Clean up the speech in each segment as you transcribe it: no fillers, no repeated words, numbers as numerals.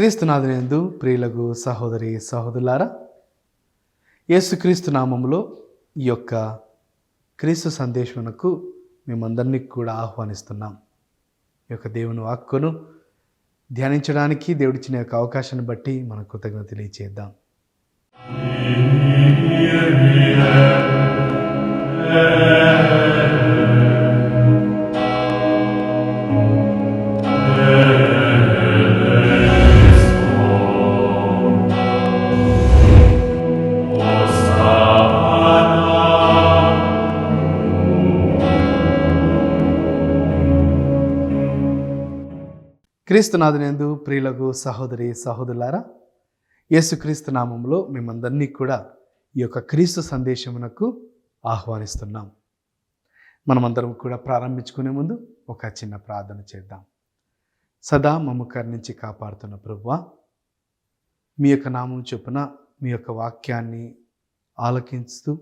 క్రీస్తునాథునందు ప్రియులకు సహోదరి సహోదరులారా, యేసుక్రీస్తు నామములో ఈ యొక్క క్రీస్తు సందేశమునకు మేమందరినీ కూడా ఆహ్వానిస్తున్నాం. ఈ యొక్క దేవుని వాక్కును ధ్యానించడానికి దేవుడిచ్చిన యొక్క అవకాశాన్ని బట్టి మన కృతజ్ఞత తెలియచేద్దాం. క్రీస్తునాథునందు ప్రియులకు సహోదరి సహోదరులారా, యేసుక్రీస్తు నామంలో మేమందరినీ కూడా ఈ యొక్క క్రీస్తు సందేశమునకు ఆహ్వానిస్తున్నాం. మనమందరం కూడా ప్రారంభించుకునే ముందు ఒక చిన్న ప్రార్థన చేద్దాం. సదా మమ్ము కరుణించి కాపాడుతున్న ప్రభువా, మీ యొక్క నామం చొప్పున మీ యొక్క వాక్యాన్ని ఆలకిస్తూ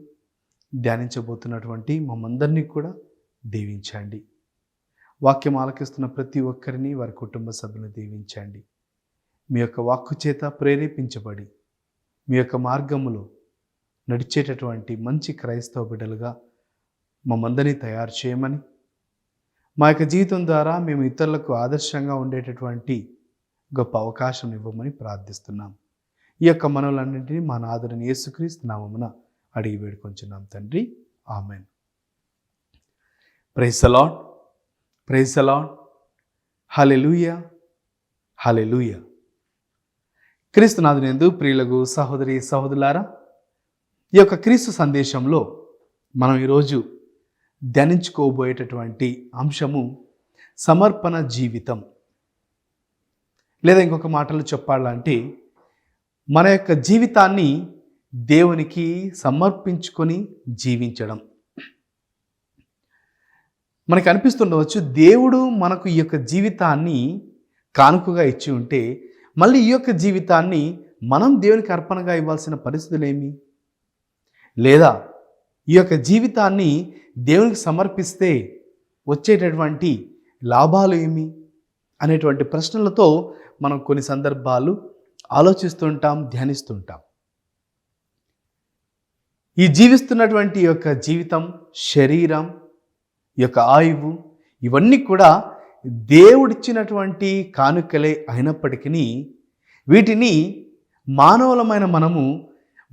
ధ్యానించబోతున్నటువంటి మమ్మందరినీ కూడా దీవించండి. వాక్యం ఆలకిస్తున్న ప్రతి ఒక్కరిని, వారి కుటుంబ సభ్యులను దీవించండి. మీ యొక్క వాక్కు చేత ప్రేరేపించబడి మీ యొక్క మార్గములో నడిచేటటువంటి మంచి క్రైస్తవ బిడ్డలుగా మమ్మందరినీ తయారు చేయమని, మా యొక్క జీవితం ద్వారా మేము ఇతరులకు ఆదర్శంగా ఉండేటటువంటి గొప్ప అవకాశం ఇవ్వమని ప్రార్థిస్తున్నాం. ఈ యొక్క మనవులన్నింటినీ మా నాథుడైన యేసుక్రీస్తు నామమున అడిగి వేడుకొంచున్నాం తండ్రి, amen. Praise the Lord, praise the Lord, hallelujah, hallelujah. క్రీస్తునాథునందు ప్రియులకు సహోదరి సహోదరులారా, ఈ యొక్క క్రీస్తు సందేశంలో మనం ఈరోజు ధ్యానించుకోబోయేటటువంటి అంశము సమర్పణ జీవితం. లేదా ఇంకొక మాటలు చెప్పాలంటే మన యొక్క జీవితాన్ని దేవునికి సమర్పించుకొని జీవించడం. మనకు అనిపిస్తుండవచ్చు, దేవుడు మనకు ఈ యొక్క జీవితాన్ని కానుకగా ఇచ్చి ఉంటే మళ్ళీ ఈ యొక్క జీవితాన్ని మనం దేవునికి అర్పణగా ఇవ్వాల్సిన పరిస్థితులు ఏమి, లేదా ఈ యొక్క జీవితాన్ని దేవునికి సమర్పిస్తే వచ్చేటటువంటి లాభాలు ఏమి అనేటువంటి ప్రశ్నలతో మనం కొన్ని సందర్భాలు ఆలోచిస్తుంటాం, ధ్యానిస్తుంటాం. ఈ జీవిస్తున్నటువంటి యొక్క జీవితం, శరీరం, ఈ యొక్క ఆయువు, ఇవన్నీ కూడా దేవుడిచ్చినటువంటి కానుకలే అయినప్పటికీ వీటిని మానవులమైన మనము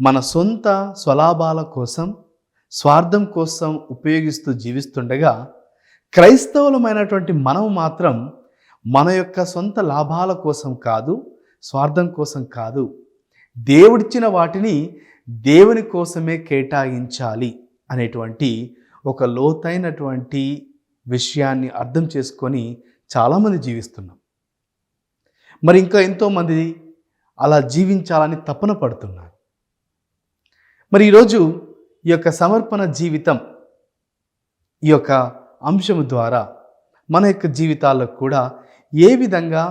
మన సొంత స్వలాభాల కోసం, స్వార్థం కోసం ఉపయోగిస్తూ జీవిస్తుండగా, క్రైస్తవులమైనటువంటి మనము మాత్రం మన యొక్క సొంత లాభాల కోసం కాదు, స్వార్థం కోసం కాదు, దేవుడిచ్చిన వాటిని దేవుని కోసమే కేటాయించాలి అనేటువంటి ఒక లోతైనటువంటి విషయాన్ని అర్థం చేసుకొని చాలామంది జీవిస్తున్నాం. మరి ఇంకా ఎంతోమంది అలా జీవించాలని తపన పడుతున్నారు. మరి ఈరోజు ఈ యొక్క సమర్పణ జీవితం, ఈ యొక్క అంశము ద్వారా మన యొక్క జీవితాల్లో కూడా ఏ విధంగా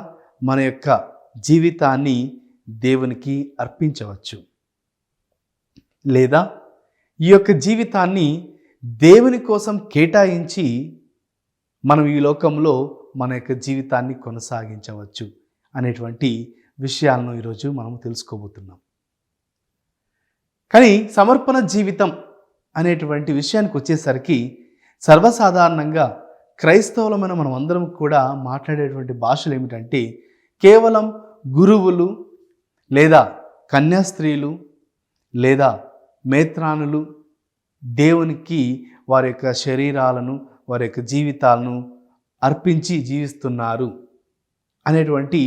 మన యొక్క జీవితాన్ని దేవునికి అర్పించవచ్చు, లేదా ఈ యొక్క జీవితాన్ని దేవుని కోసం కేటాయించి మనం ఈ లోకంలో మన యొక్క జీవితాన్ని కొనసాగించవచ్చు అనేటువంటి విషయాలను ఈరోజు మనం తెలుసుకోబోతున్నాం. కానీ సమర్పణ జీవితం అనేటువంటి విషయానికి వచ్చేసరికి సర్వసాధారణంగా క్రైస్తవులమైన మనం అందరం కూడా మాట్లాడేటువంటి భాషలు ఏమిటంటే కేవలం గురువులు, లేదా కన్యాస్త్రీలు, లేదా మేత్రానులు దేవునికి వారి యొక్క శరీరాలను, వారి యొక్క జీవితాలను అర్పించి జీవిస్తున్నారు అనేటువంటి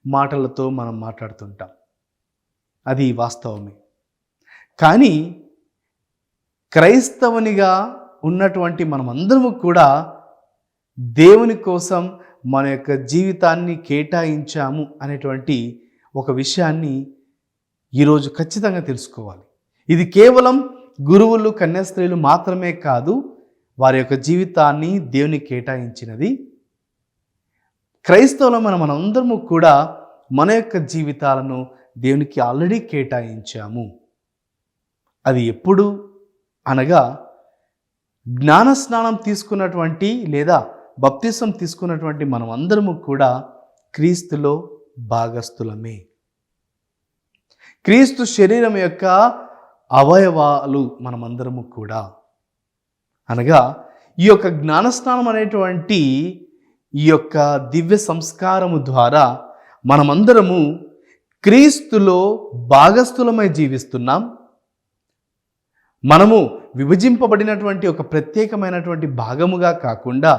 మాటలతో మనం మాట్లాడుతుంటాం. అది వాస్తవమే. కానీ క్రైస్తవునిగా ఉన్నటువంటి మనమందరము కూడా దేవుని కోసం మన యొక్క జీవితాన్ని కేటాయించాము అనేటువంటి ఒక విషయాన్ని ఈరోజు ఖచ్చితంగా తెలుసుకోవాలి. ఇది కేవలం గురువులు, కన్యాస్త్రీలు మాత్రమే కాదు వారి యొక్క జీవితాన్ని దేవునికి కేటాయించినది. క్రైస్తవులమైన మనందరము కూడా మన యొక్క జీవితాలను దేవునికి ఆల్రెడీ కేటాయించాము. అది ఎప్పుడు అనగా జ్ఞానస్నానం తీసుకున్నటువంటి లేదా బప్తిసం తీసుకున్నటువంటి మనం అందరము కూడా క్రీస్తులో భాగస్థులమే. క్రీస్తు శరీరం యొక్క అవయవాలు మనమందరము కూడా. అనగా ఈ యొక్క జ్ఞానస్నానం అనేటువంటి ఈ యొక్క దివ్య సంస్కారము ద్వారా మనమందరము క్రీస్తులో భాగస్థులమై జీవిస్తున్నాం. మనము విభజింపబడినటువంటి ఒక ప్రత్యేకమైనటువంటి భాగముగా కాకుండా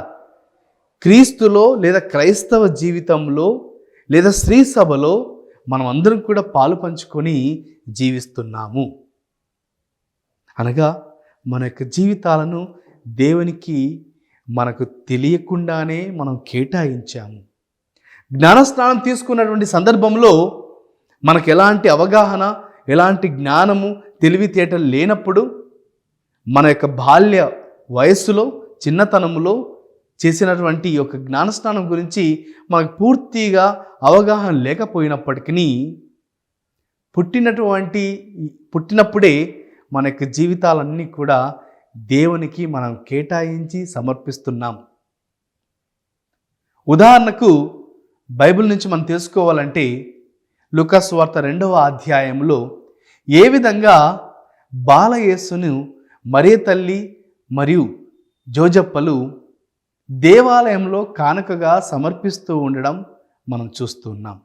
క్రీస్తులో లేదా క్రైస్తవ జీవితంలో లేదా శ్రీ సభలో మనం అందరం కూడా పాలు పంచుకొని జీవిస్తున్నాము. అనగా మన యొక్క జీవితాలను దేవునికి మనకు తెలియకుండానే మనం కేటాయించాము. జ్ఞానస్నానం తీసుకున్నటువంటి సందర్భంలో మనకు ఎలాంటి అవగాహన, ఎలాంటి జ్ఞానము, తెలివితేటలు లేనప్పుడు మన యొక్క బాల్య వయస్సులో, చిన్నతనములో చేసినటువంటి ఈ యొక్క జ్ఞానస్నానం గురించి మనకు పూర్తిగా అవగాహన లేకపోయినప్పటికీ పుట్టినప్పుడే మన యొక్క జీవితాలన్నీ కూడా దేవునికి మనం కేటాయించి సమర్పిస్తున్నాం. ఉదాహరణకు బైబిల్ నుంచి మనం తెలుసుకోవాలంటే లూకా సువార్త 2వ అధ్యాయంలో ఏ విధంగా బాలయేసును మరియ తల్లి మరియు జోజప్పలు దేవాలయంలో కానుకగా సమర్పిస్తూ ఉండడం మనం చూస్తున్నాం.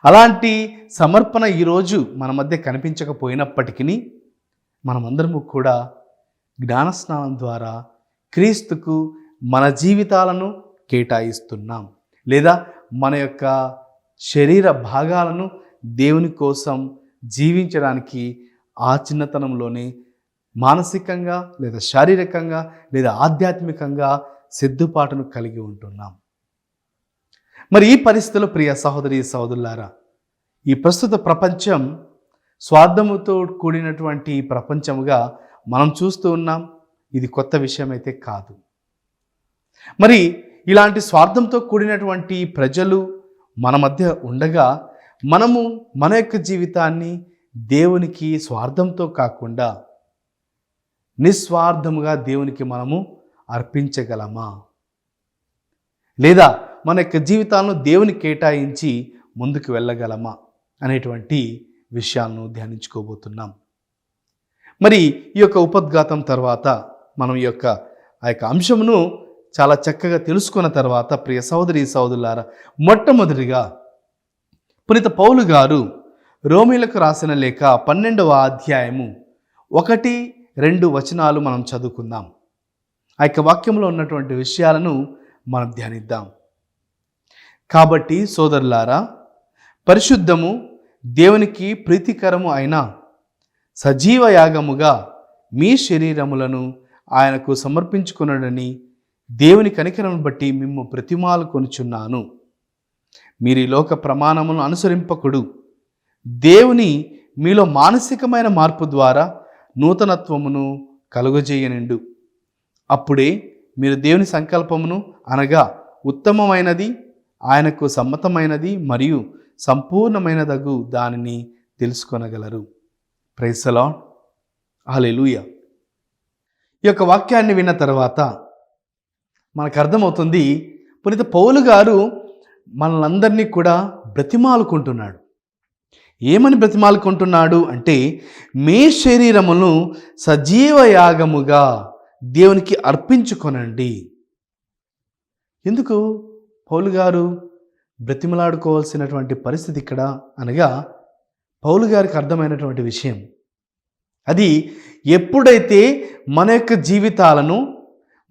అలాంటి సమర్పణ ఈరోజు మన మధ్య కనిపించకపోయినప్పటికీ మనమందరము కూడా జ్ఞానస్నానం ద్వారా క్రీస్తుకు మన జీవితాలను కేటాయిస్తున్నాం. లేదా మన యొక్క శరీర భాగాలను దేవుని కోసం జీవించడానికి ఆ చిన్నతనంలోనే మానసికంగా లేదా శారీరకంగా లేదా ఆధ్యాత్మికంగా సిద్ధపాటును కలిగి ఉంటున్నాం. మరి ఈ పరిస్థితుల్లో ప్రియ సహోదరి సహోదరులారా, ఈ ప్రస్తుత ప్రపంచం స్వార్థముతో కూడినటువంటి ప్రపంచముగా మనం చూస్తూ ఉన్నాం. ఇది కొత్త విషయం అయితే కాదు. మరి ఇలాంటి స్వార్థంతో కూడినటువంటి ప్రజలు మన మధ్య ఉండగా మనము మన యొక్క జీవితాన్ని దేవునికి స్వార్థంతో కాకుండా నిస్వార్థముగా దేవునికి మనము అర్పించగలమా? లేదా మన యొక్క జీవితాలను దేవునికి కేటాయించి ముందుకు వెళ్ళగలమా అనేటువంటి విషయాలను ధ్యానించుకోబోతున్నాం. మరి ఈ యొక్క ఉపోద్ఘాతం తర్వాత మనం ఈ యొక్క అంశమును చాలా చక్కగా తెలుసుకున్న తర్వాత ప్రియ సహోదరి సహోదరులారా, మొట్టమొదటిగా పునీత పౌలు గారు రోమీలకు రాసిన లేఖ 12వ అధ్యాయము 1-2 వచనాలు మనం చదువుకుందాం. ఆ యొక్క వాక్యంలో ఉన్నటువంటి విషయాలను మనం ధ్యానిద్దాం. కాబట్టి సోదరులారా, పరిశుద్ధము దేవునికి ప్రీతికరము అయిన సజీవ యాగముగా మీ శరీరములను ఆయనకు సమర్పించుకొనుడని దేవుని కనికరమును బట్టి మిమ్ము ప్రతిమాలు కొనుచున్నాను. మీరు ఈ లోక ప్రమాణములను అనుసరింపకుడు, దేవుని మీలో మానసికమైన మార్పు ద్వారా నూతనత్వమును కలుగజేయనిండు. అప్పుడే మీరు దేవుని సంకల్పమును అనగా ఉత్తమమైనది, ఆయనకు సమ్మతమైనది మరియు సంపూర్ణమైనదగు దానిని తెలుసుకొనగలరు. Praise the Lord. హల్లెలూయా. ఈ యొక్క వాక్యాన్ని విన్న తర్వాత మనకు అర్థమవుతుంది, పునీత పౌలు గారు మనలందరినీ కూడా బ్రతిమాలుకుంటున్నాడు. ఏమని బ్రతిమాలుకుంటున్నాడు అంటే, మీ శరీరమును సజీవ యాగముగా దేవునికి అర్పించుకొనండి. ఎందుకు పౌలు గారు బ్రతిమలాడుకోవాల్సినటువంటి పరిస్థితి ఇక్కడ అనగా, పౌలు గారికి అర్థమైనటువంటి విషయం అది, ఎప్పుడైతే మన యొక్క జీవితాలను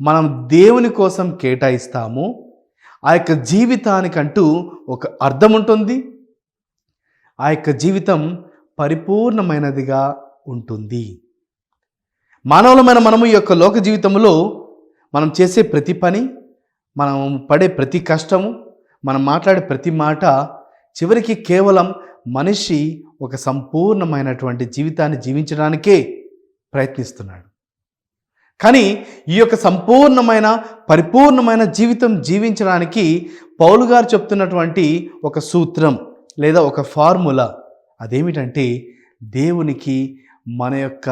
మనం దేవుని కోసం కేటాయిస్తామో ఆ యొక్క జీవితానికంటూ ఒక అర్థం ఉంటుంది. ఆ యొక్క జీవితం పరిపూర్ణమైనదిగా ఉంటుంది. మానవులమైన మనము ఈ యొక్క లోక జీవితంలో మనం చేసే ప్రతి పని, మనం పడే ప్రతి కష్టము, మనం మాట్లాడే ప్రతి మాట చివరికి కేవలం మనిషి ఒక సంపూర్ణమైనటువంటి జీవితాన్ని జీవించడానికే ప్రయత్నిస్తున్నాడు. కానీ ఈ యొక్క సంపూర్ణమైన పరిపూర్ణమైన జీవితం జీవించడానికి పౌలు గారు చెప్తున్నటువంటి ఒక సూత్రం లేదా ఒక ఫార్ములా అదేమిటంటే, దేవునికి మన యొక్క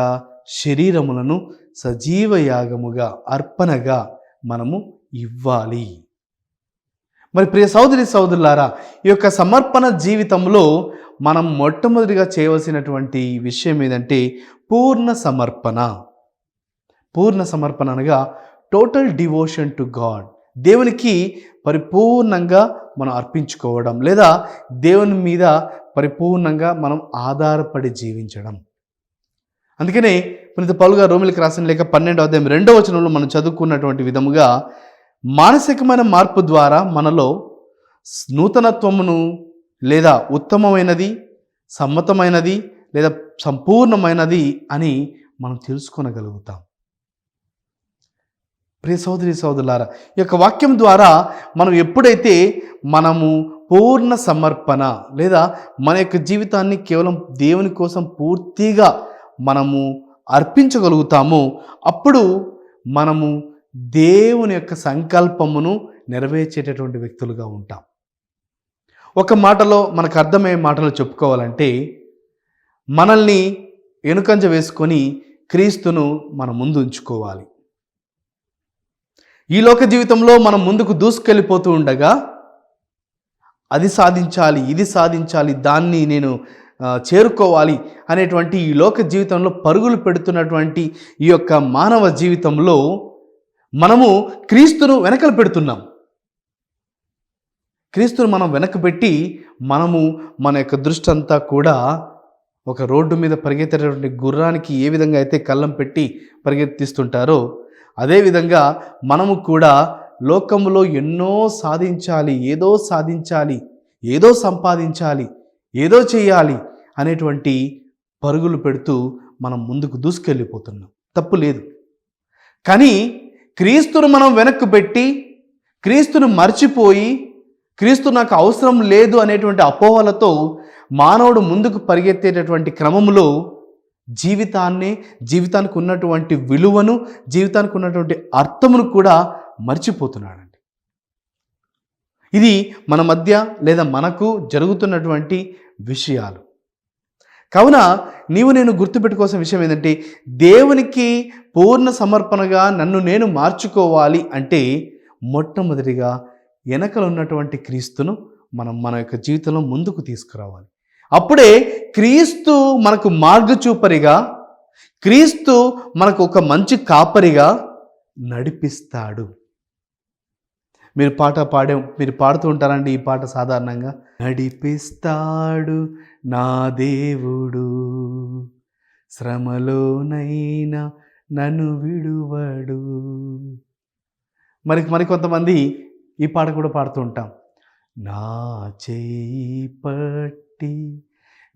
శరీరములను సజీవ యాగముగా అర్పణగా మనము ఇవ్వాలి. మరి ప్రియ సహోదరి సహోదరులారా, ఈ యొక్క సమర్పణ జీవితంలో మనం మొట్టమొదటిగా చేయవలసినటువంటి విషయం ఏదంటే పూర్ణ సమర్పణ. పూర్ణ సమర్పణ అనగా టోటల్ డివోషన్ టు గాడ్. దేవునికి పరిపూర్ణంగా మనం అర్పించుకోవడం, లేదా దేవుని మీద పరిపూర్ణంగా మనం ఆధారపడి జీవించడం. అందుకనే పునీత పౌలు గారు రోమీయులకు రాసిన లేఖ 12వ అధ్యాయం 2వ వచనంలో మనం చదువుకున్నటువంటి విధముగా మానసికమైన మార్పు ద్వారా మనలో నూతనత్వమును, లేదా ఉత్తమమైనది, సమ్మతమైనది, లేదా సంపూర్ణమైనది అని మనం తెలుసుకోగలుగుతాం. ప్రియ సహోదరి సహోదరులారా, ఈ యొక్క వాక్యం ద్వారా మనం ఎప్పుడైతే మనము పూర్ణ సమర్పణ, లేదా మన యొక్క జీవితాన్ని కేవలం దేవుని కోసం పూర్తిగా మనము అర్పించగలుగుతామో అప్పుడు మనము దేవుని యొక్క సంకల్పమును నెరవేర్చేటటువంటి వ్యక్తులుగా ఉంటాం. ఒక మాటలో మనకు అర్థమయ్యే మాటలు చెప్పుకోవాలంటే, మనల్ని వెనుకంజ వేసుకొని క్రీస్తును మన ముందు ఉంచుకోవాలి. ఈ లోక జీవితంలో మనం ముందుకు దూసుకెళ్ళిపోతూ ఉండగా అది సాధించాలి, ఇది సాధించాలి, దాన్ని నేను చేరుకోవాలి అనేటువంటి ఈ లోక జీవితంలో పరుగులు పెడుతున్నటువంటి ఈ యొక్క మానవ జీవితంలో మనము క్రీస్తును వెనకలు పెడుతున్నాం. క్రీస్తును మనం వెనకబెట్టి మనము మన యొక్క దృష్టి అంతా కూడా ఒక రోడ్డు మీద పరిగెత్తేటటువంటి గుర్రానికి ఏ విధంగా అయితే కళ్ళం పెట్టి పరిగెత్తిస్తుంటారో అదేవిధంగా మనము కూడా లోకములో ఎన్నో సాధించాలి, ఏదో సంపాదించాలి, ఏదో చేయాలి అనేటువంటి పరుగులు పెడుతూ మనం ముందుకు దూసుకెళ్ళిపోతున్నాం. తప్పు లేదు. కానీ క్రీస్తును మనం వెనక్కు పెట్టి, క్రీస్తును మర్చిపోయి, క్రీస్తు నాకు అవసరం లేదు అనేటువంటి అపోహలతో మానవుడు ముందుకు పరిగెత్తేటటువంటి క్రమంలో జీవితానికి ఉన్నటువంటి విలువను, జీవితానికి ఉన్నటువంటి అర్థమును కూడా మర్చిపోతున్నాడండి. ఇది మన మధ్య లేదా మనకు జరుగుతున్నటువంటి విషయాలు. కావున నేను గుర్తుపెట్టుకోవాల్సిన విషయం ఏంటంటే, దేవునికి పూర్ణ సమర్పణగా నన్ను నేను మార్చుకోవాలి అంటే మొట్టమొదటిగా వెనకలు ఉన్నటువంటి క్రీస్తును మనం మన యొక్క జీవితంలో ముందుకు తీసుకురావాలి. అప్పుడే క్రీస్తు మనకు మార్గచూపరిగా, క్రీస్తు మనకు ఒక మంచి కాపరిగా నడిపిస్తాడు. మీరు పాడుతూ ఉంటారండి ఈ పాట సాధారణంగా. నడిపిస్తాడు నా దేవుడు, శ్రమలోనైనా నన్ను విడువడు. మరికొంతమంది ఈ పాట కూడా పాడుతూ ఉంటాం. నా చేయి పట్టి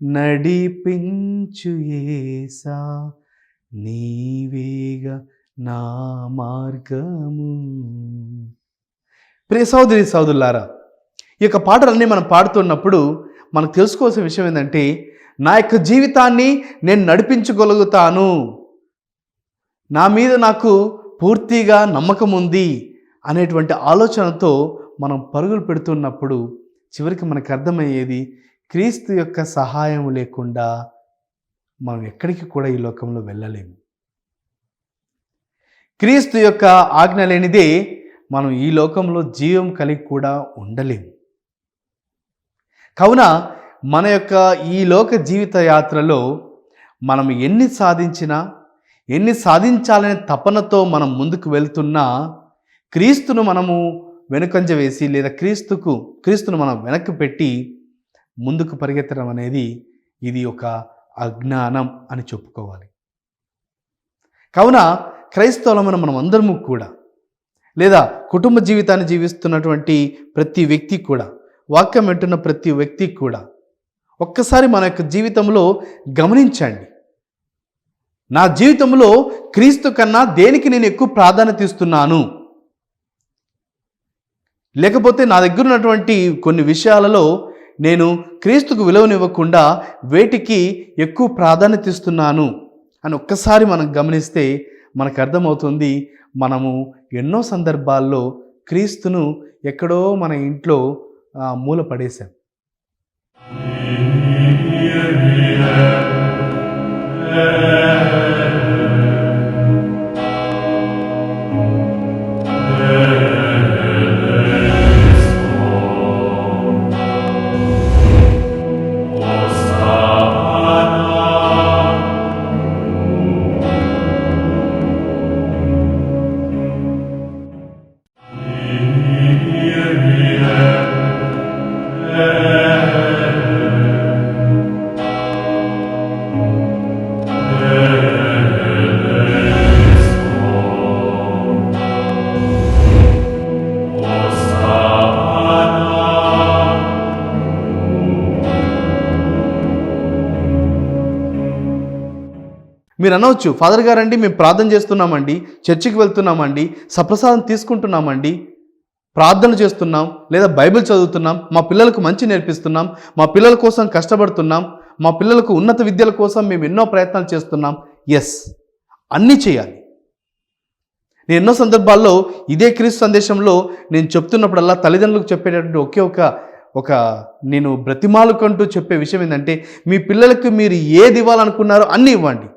నడిపించు యేసా, నీవేగా నా మార్గము. ప్రియ సహోదరి సహోదరులారా, ఈ యొక్క పాటలన్నీ మనం పాడుతున్నప్పుడు మనకు తెలుసుకోవాల్సిన విషయం ఏంటంటే, నా యొక్క జీవితాన్ని నేను నడిపించగలుగుతాను, నా మీద నాకు పూర్తిగా నమ్మకం ఉంది అనేటువంటి ఆలోచనతో మనం పరుగులు పెడుతున్నప్పుడు చివరికి మనకు అర్థమయ్యేది, క్రీస్తు యొక్క సహాయం లేకుండా మనం ఎక్కడికి కూడా ఈ లోకంలో వెళ్ళలేము. క్రీస్తు యొక్క ఆజ్ఞ లేనిదే మనం ఈ లోకంలో జీవం కలిగి కూడా ఉండలేము. కావున మన యొక్క ఈ లోక జీవిత యాత్రలో మనం ఎన్ని సాధించాలనే తపనతో మనం ముందుకు వెళ్తున్నా క్రీస్తును మనము వెనుకంజ వేసి, లేదా క్రీస్తును మనం వెనక్కి పెట్టి ముందుకు పరిగెత్తడం అనేది ఇది ఒక అజ్ఞానం అని చెప్పుకోవాలి. కావున క్రైస్తవులమైన మనం అందరము కూడా, లేదా కుటుంబ జీవితాన్ని జీవిస్తున్నటువంటి ప్రతి వ్యక్తి కూడా, వాక్యం వింటున్న ప్రతి వ్యక్తి కూడా ఒక్కసారి మన యొక్క జీవితంలో గమనించండి, నా జీవితంలో క్రీస్తు కన్నా దేనికి నేను ఎక్కువ ప్రాధాన్యత ఇస్తున్నాను, లేకపోతే నా దగ్గర ఉన్నటువంటి కొన్ని విషయాలలో నేను క్రీస్తుకు విలువనివ్వకుండా వేటికి ఎక్కువ ప్రాధాన్యత ఇస్తున్నాను అని ఒక్కసారి మనం గమనిస్తే మనకు అర్థమవుతుంది, మనము ఎన్నో సందర్భాల్లో క్రీస్తును ఎక్కడో మన ఇంట్లో మూల పడేశాం. మీరు అనవచ్చు, ఫాదర్ గారండి మేము ప్రార్థన చేస్తున్నామండి, చర్చికి వెళ్తున్నామండి, సప్రసాదం తీసుకుంటున్నామండి, ప్రార్థన చేస్తున్నాం, లేదా బైబిల్ చదువుతున్నాం, మా పిల్లలకు మంచి నేర్పిస్తున్నాం, మా పిల్లల కోసం కష్టపడుతున్నాం, మా పిల్లలకు ఉన్నత విద్యల కోసం మేము ఎన్నో ప్రయత్నాలు చేస్తున్నాం. ఎస్, అన్నీ చేయాలి. నేను ఎన్నో సందర్భాల్లో ఇదే క్రీస్తు సందేశంలో నేను చెప్తున్నప్పుడల్లా తల్లిదండ్రులకు చెప్పేటటువంటి ఒక నేను బ్రతిమాలుకంటూ చెప్పే విషయం ఏంటంటే, మీ పిల్లలకు మీరు ఏది ఇవ్వాలనుకున్నారో అన్నీ ఇవ్వండి.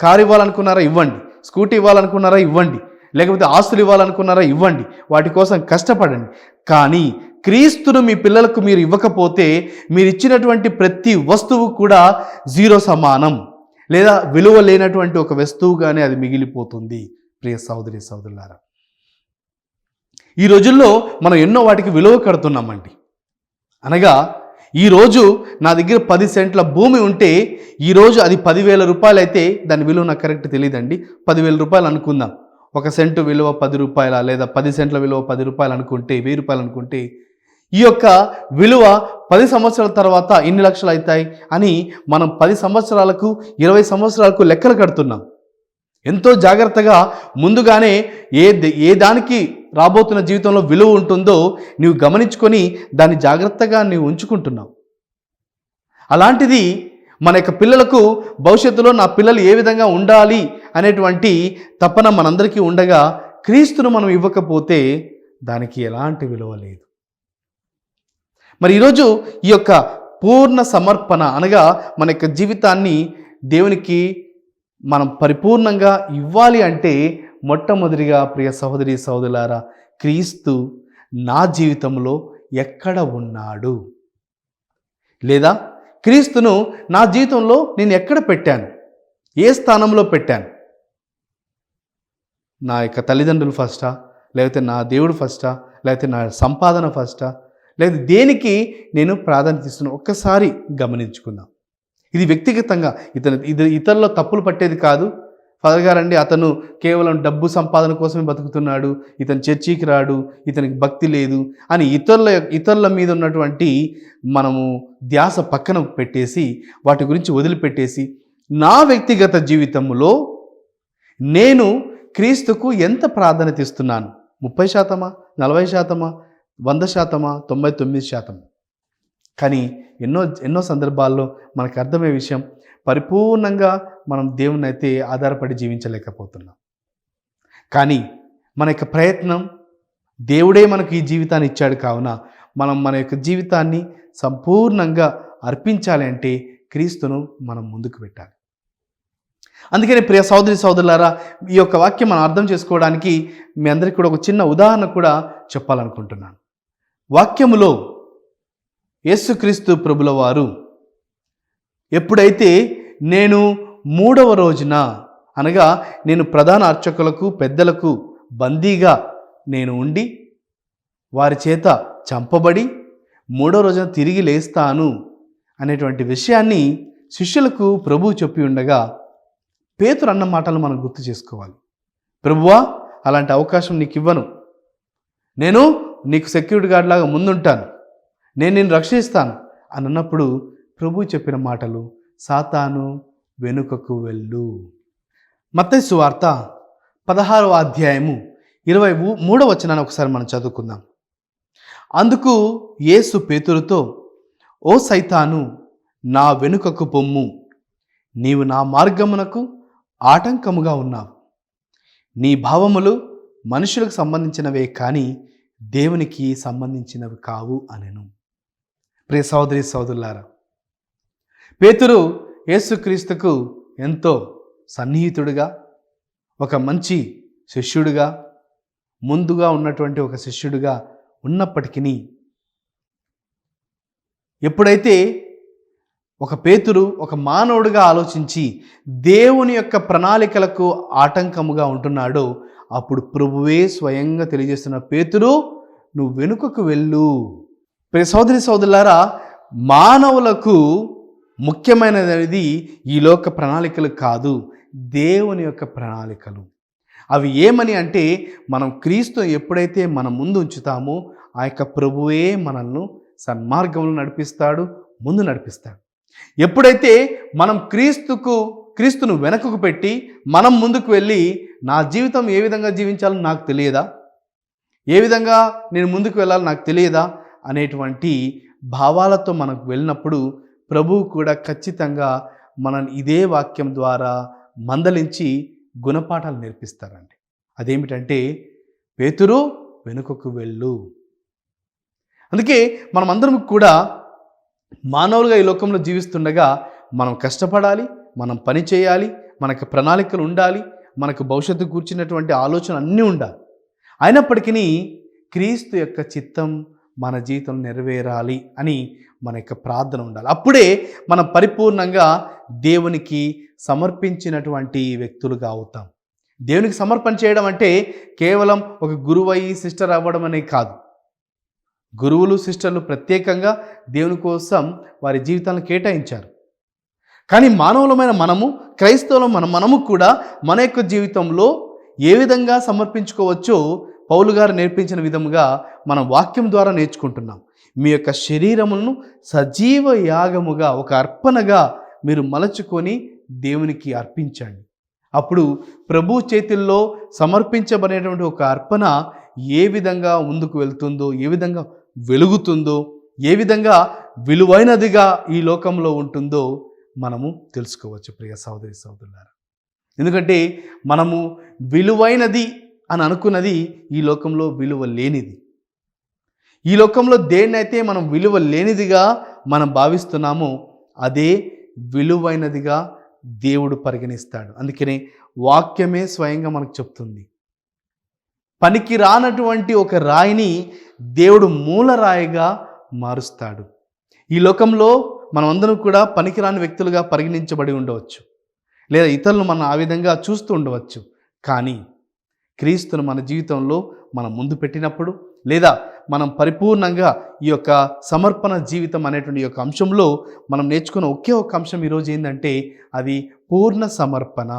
కారు ఇవ్వాలనుకున్నారా ఇవ్వండి, స్కూటీ ఇవ్వాలనుకున్నారా ఇవ్వండి, లేకపోతే ఆస్తులు ఇవ్వాలనుకున్నారా ఇవ్వండి, వాటి కోసం కష్టపడండి. కానీ క్రీస్తును మీ పిల్లలకు మీరు ఇవ్వకపోతే మీరు ఇచ్చినటువంటి ప్రతి వస్తువు కూడా జీరో సమానం, లేదా విలువ లేనటువంటి ఒక వస్తువుగానే అది మిగిలిపోతుంది. ప్రియ సహోదరి సహోదరులారా, ఈ రోజుల్లో మనం ఎన్నో వాటికి విలువ కడుతున్నామండి. అనగా ఈరోజు నా దగ్గర 10 సెంట్ల భూమి ఉంటే ఈరోజు అది 10,000 రూపాయలు అయితే దాని విలువ నాకు కరెక్ట్ తెలియదండి. 10,000 రూపాయలు అనుకుందాం. 1 సెంటు విలువ 10 రూపాయల, లేదా 10 సెంట్ల విలువ 10 రూపాయలు అనుకుంటే, 1000 రూపాయలు అనుకుంటే, ఈ యొక్క విలువ 10 సంవత్సరాల తర్వాత ఇన్ని లక్షలు అవుతాయి అని మనం 10 సంవత్సరాలకు 20 సంవత్సరాలకు లెక్కలు కడుతున్నాం. ఎంతో జాగ్రత్తగా ముందుగానే ఏ దానికి రాబోతున్న జీవితంలో విలువ ఉంటుందో నీవు గమనించుకొని దాన్ని జాగ్రత్తగా నీవు ఉంచుకుంటున్నావు. అలాంటిది మన యొక్క పిల్లలకు భవిష్యత్తులో నా పిల్లలు ఏ విధంగా ఉండాలి అనేటువంటి తపన మనందరికీ ఉండగా క్రీస్తును మనం ఇవ్వకపోతే దానికి ఎలాంటి విలువ లేదు. మరి ఈరోజు ఈ యొక్క పూర్ణ సమర్పణ అనగా మన యొక్క జీవితాన్ని దేవునికి మనం పరిపూర్ణంగా ఇవ్వాలి అంటే మొట్టమొదటిగా ప్రియ సహోదరి సహోదరులారా, క్రీస్తు నా జీవితంలో ఎక్కడ ఉన్నాడు, లేదా క్రీస్తును నా జీవితంలో నేను ఎక్కడ పెట్టాను, ఏ స్థానంలో పెట్టాను? నా యొక్క తల్లిదండ్రులు ఫస్టా, లేకపోతే నా దేవుడు ఫస్టా, లేకపోతే నా సంపాదన ఫస్టా, లేదా దేనికి నేను ప్రాధాన్యత ఇస్తున్నాను? ఒక్కసారి గమనించుకుందాం. ఇది వ్యక్తిగతంగా ఇతరుల తప్పులు పట్టేది కాదు. ఫాదర్ గారండి అతను కేవలం డబ్బు సంపాదన కోసమే బతుకుతున్నాడు, ఇతను చర్చికి రాడు, ఇతనికి భక్తి లేదు అని ఇతరుల మీద ఉన్నటువంటి మనము ధ్యాస పక్కన పెట్టేసి వాటి గురించి వదిలిపెట్టేసి నా వ్యక్తిగత జీవితంలో నేను క్రీస్తుకు ఎంత ప్రాధాన్యత ఇస్తున్నాను? 30%, 40%, 100%, 99%? కానీ ఎన్నో సందర్భాల్లో మనకు అర్థమయ్యే విషయం, పరిపూర్ణంగా మనం దేవుని అయితే ఆధారపడి జీవించలేకపోతున్నాం. కానీ మన యొక్క ప్రయత్నం, దేవుడే మనకు ఈ జీవితాన్ని ఇచ్చాడు కావున మనం మన యొక్క జీవితాన్ని సంపూర్ణంగా అర్పించాలి అంటే క్రీస్తును మనం ముందుకు పెట్టాలి. అందుకని ప్రియ సహోదరి సహోదరులారా, ఈ యొక్క వాక్యం మనం అర్థం చేసుకోవడానికి మీ అందరికీ కూడా ఒక చిన్న ఉదాహరణ కూడా చెప్పాలనుకుంటున్నాను. వాక్యములో యేసుక్రీస్తు ప్రభుల వారు ఎప్పుడైతే నేను 3వ రోజున, అనగా నేను ప్రధాన అర్చకులకు పెద్దలకు బందీగా నేను ఉండి వారి చేత చంపబడి 3వ రోజున తిరిగి లేస్తాను అనేటువంటి విషయాన్ని శిష్యులకు ప్రభువు చెప్పి ఉండగా పేతురు అన్న మాటలు మనం గుర్తు చేసుకోవాలి. ప్రభువా, అలాంటి అవకాశం నీకు ఇవ్వను, నేను నీకు సెక్యూరిటీ గార్డ్ లాగా ముందుంటాను, నేను నిన్ను రక్షిస్తాను అని అన్నప్పుడు ప్రభువు చెప్పిన మాటలు, సాతాను వెనుకకు వెళ్ళు. మత్తయి సువార్త 16వ అధ్యాయము 23వ వచనాన్ని ఒకసారి మనం చదువుకుందాం. అందుకు యేసు పేతురుతో, ఓ సైతాను, నా వెనుకకు పొమ్ము, నీవు నా మార్గమునకు ఆటంకముగా ఉన్నావు, నీ భావములు మనుషులకు సంబంధించినవే కానీ దేవునికి సంబంధించినవి కావు అనెను. ప్రియ సహోదరి సహోదరులారా, పేతురు యేసుక్రీస్తుకు ఎంతో సన్నిహితుడిగా, ఒక మంచి శిష్యుడిగా, ముందుగా ఉన్నటువంటి ఒక శిష్యుడిగా ఉన్నప్పటికీ ఎప్పుడైతే ఒక పేతురు ఒక మానవుడిగా ఆలోచించి దేవుని యొక్క ప్రణాళికలకు ఆటంకముగా ఉంటున్నాడో అప్పుడు ప్రభువే స్వయంగా తెలియజేస్తున్న, పేతురు నువ్వు వెనుకకు వెళ్ళు. ప్రియ సహోదరి సహోదరులారా, మానవులకు ముఖ్యమైనది ఈ లోక ప్రణాళికలు కాదు, దేవుని యొక్క ప్రణాళికలు. అవి ఏమని అంటే, మనం క్రీస్తు ఎప్పుడైతే మన ముందు ఉంచుతామో ఆ యొక్క ప్రభువే మనల్ని సన్మార్గంలో నడిపిస్తాడు, ముందు నడిపిస్తాడు. ఎప్పుడైతే మనం క్రీస్తును వెనకకు పెట్టి మనం ముందుకు వెళ్ళి నా జీవితం ఏ విధంగా జీవించాలో నాకు తెలియదా, ఏ విధంగా నేను ముందుకు వెళ్ళాలో నాకు తెలియదా అనేటువంటి భావాలతో మనకు వెళ్ళినప్పుడు ప్రభువు కూడా ఖచ్చితంగా మనల్ని ఇదే వాక్యం ద్వారా మందలించి గుణపాఠాలు నేర్పిస్తారండి. అదేమిటంటే, పేతురు వెనుకకు వెళ్ళు. అందుకే మనమందరం కూడా మానవులుగా ఈ లోకంలో జీవిస్తుండగా మనం కష్టపడాలి, మనం పని చేయాలి, మనకు ప్రణాళికలు ఉండాలి, మనకు భవిష్యత్తు కూర్చున్నటువంటి ఆలోచన అన్నీ ఉండాలి. అయినప్పటికీ క్రీస్తు యొక్క చిత్తం మన జీవితం నెరవేరాలి అని మన యొక్క ప్రార్థన ఉండాలి. అప్పుడే మనం పరిపూర్ణంగా దేవునికి సమర్పించినటువంటి వ్యక్తులుగా అవుతాం. దేవునికి సమర్పణ చేయడం అంటే కేవలం ఒక గురువయ్యి సిస్టర్ అవ్వడం అనే కాదు. గురువులు సిస్టర్లు ప్రత్యేకంగా దేవుని కోసం వారి జీవితాలను కేటాయించారు. కానీ మానవులమైన మనము, క్రైస్తవులమైన మనము కూడా మన యొక్క జీవితంలో ఏ విధంగా సమర్పించుకోవచ్చో పౌలు గారు నేర్పించిన విధముగా మనం వాక్యం ద్వారా నేర్చుకుంటున్నాం. మీ యొక్క శరీరములను సజీవ యాగముగా, ఒక అర్పణగా మీరు మలచుకొని దేవునికి అర్పించండి. అప్పుడు ప్రభు చేతుల్లో సమర్పించబడేటువంటి ఒక అర్పణ ఏ విధంగా ముందుకు వెళ్తుందో, ఏ విధంగా వెలుగుతుందో, ఏ విధంగా విలువైనదిగా ఈ లోకంలో ఉంటుందో మనము తెలుసుకోవచ్చు ప్రియ సహోదరి సహోదరులారా. ఎందుకంటే మనము విలువైనది అని అనుకున్నది ఈ లోకంలో విలువ లేనిది. ఈ లోకంలో దేన్నైతే మనం విలువ లేనిదిగా మనం భావిస్తున్నామో అదే విలువైనదిగా దేవుడు పరిగణిస్తాడు. అందుకనే వాక్యమే స్వయంగా మనకు చెప్తుంది, పనికి రానటువంటి ఒక రాయిని దేవుడు మూలరాయిగా మారుస్తాడు. ఈ లోకంలో మనమందరం కూడా పనికిరాని వ్యక్తులుగా పరిగణించబడి ఉండవచ్చు, లేదా ఇతరులను మనం ఆ విధంగా చూస్తూ ఉండవచ్చు. కానీ క్రీస్తును మన జీవితంలో మనం ముందు పెట్టినప్పుడు, లేదా మనం పరిపూర్ణంగా ఈ యొక్క సమర్పణ జీవితం అనేటువంటి యొక్క అంశంలో మనం నేర్చుకున్న ఒకే ఒక అంశం ఈరోజు ఏంటంటే అది పూర్ణ సమర్పణ,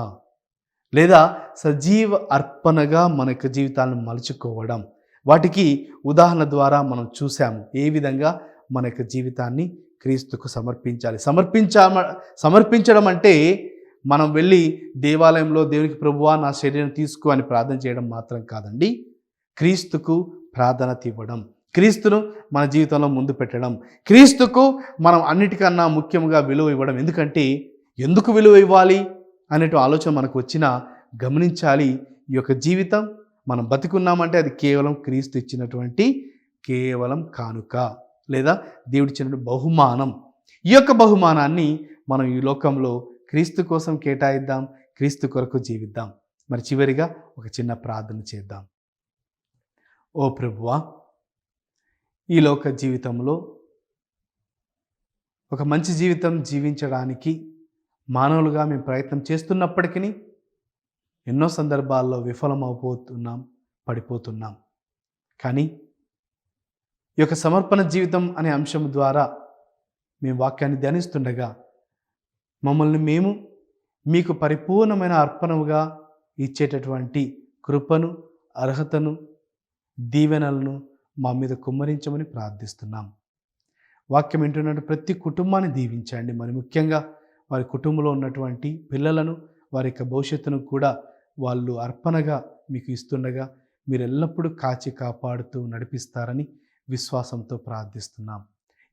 లేదా సజీవ అర్పణగా మన యొక్క జీవితాలను మలుచుకోవడం. వాటికి ఉదాహరణ ద్వారా మనం చూసాము ఏ విధంగా మన యొక్క జీవితాన్ని క్రీస్తుకు సమర్పించాలి. సమర్పించడం అంటే మనం వెళ్ళి దేవాలయంలో దేవునికి ప్రభువా నా శరీరం తీసుకో అని ప్రార్థన చేయడం మాత్రం కాదండి. క్రీస్తుకు ప్రాధాన్యత ఇవ్వడం, క్రీస్తును మన జీవితంలో ముందు పెట్టడం, క్రీస్తుకు మనం అన్నిటికన్నా ముఖ్యంగా విలువ ఇవ్వడం. ఎందుకు విలువ ఇవ్వాలి అనేటు ఆలోచన మనకు వచ్చినా గమనించాలి, ఈ యొక్క జీవితం మనం బతికున్నామంటే అది కేవలం క్రీస్తు ఇచ్చినటువంటి కేవలం కానుక, లేదా దేవుడిచ్చిన బహుమానం. ఈ యొక్క బహుమానాన్ని మనం ఈ లోకంలో క్రీస్తు కోసం కేటాయిద్దాం, క్రీస్తు కొరకు జీవిద్దాం. మరి చివరిగా ఒక చిన్న ప్రార్థన చేద్దాం. ఓ ప్రభువా, ఈ లోక జీవితంలో ఒక మంచి జీవితం జీవించడానికి మానవులుగా మేము ప్రయత్నం చేస్తున్నప్పటికీ ఎన్నో సందర్భాల్లో విఫలమైపోతున్నాం, పడిపోతున్నాం. కానీ ఈ యొక్క సమర్పణ జీవితం అనే అంశం ద్వారా మేము వాక్యాన్ని ధ్యానిస్తుండగా మమ్మల్ని మేము మీకు పరిపూర్ణమైన అర్పణముగా ఇచ్చేటటువంటి కృపను, అర్హతను, దీవెనలను మా మీద కుమ్మరించమని ప్రార్థిస్తున్నాం. వాక్యం వింటున్న ప్రతి కుటుంబాన్ని దీవించండి. మరి ముఖ్యంగా వారి కుటుంబంలో ఉన్నటువంటి పిల్లలను, వారి యొక్క భవిష్యత్తును కూడా వాళ్ళు అర్పణగా మీకు ఇస్తుండగా మీరు ఎల్లప్పుడూ కాచి కాపాడుతూ నడిపిస్తారని విశ్వాసంతో ప్రార్థిస్తున్నాం.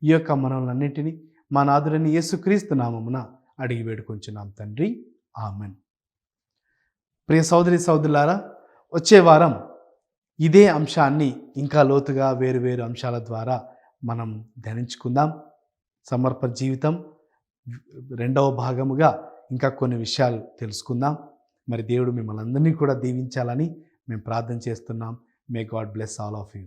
ఈ యొక్క మనల్నన్నింటినీ మా నాథుడైన యేసుక్రీస్తు నామమున అడిగి వేడుకొంచున్నాం తండ్రి, ఆమెన్. ప్రియ సోదరి సోదరులారా, వచ్చే వారం ఇదే అంశాన్ని ఇంకా లోతుగా వేరు అంశాల ద్వారా మనం ధ్యానించుకుందాం. సమర్పణ జీవితం 2వ భాగముగా ఇంకా కొన్ని విషయాలు తెలుసుకుందాం. మరి దేవుడు మిమ్మల్ని అందరినీ కూడా దీవించాలని మేము ప్రార్థన చేస్తున్నాం. May God bless all of you.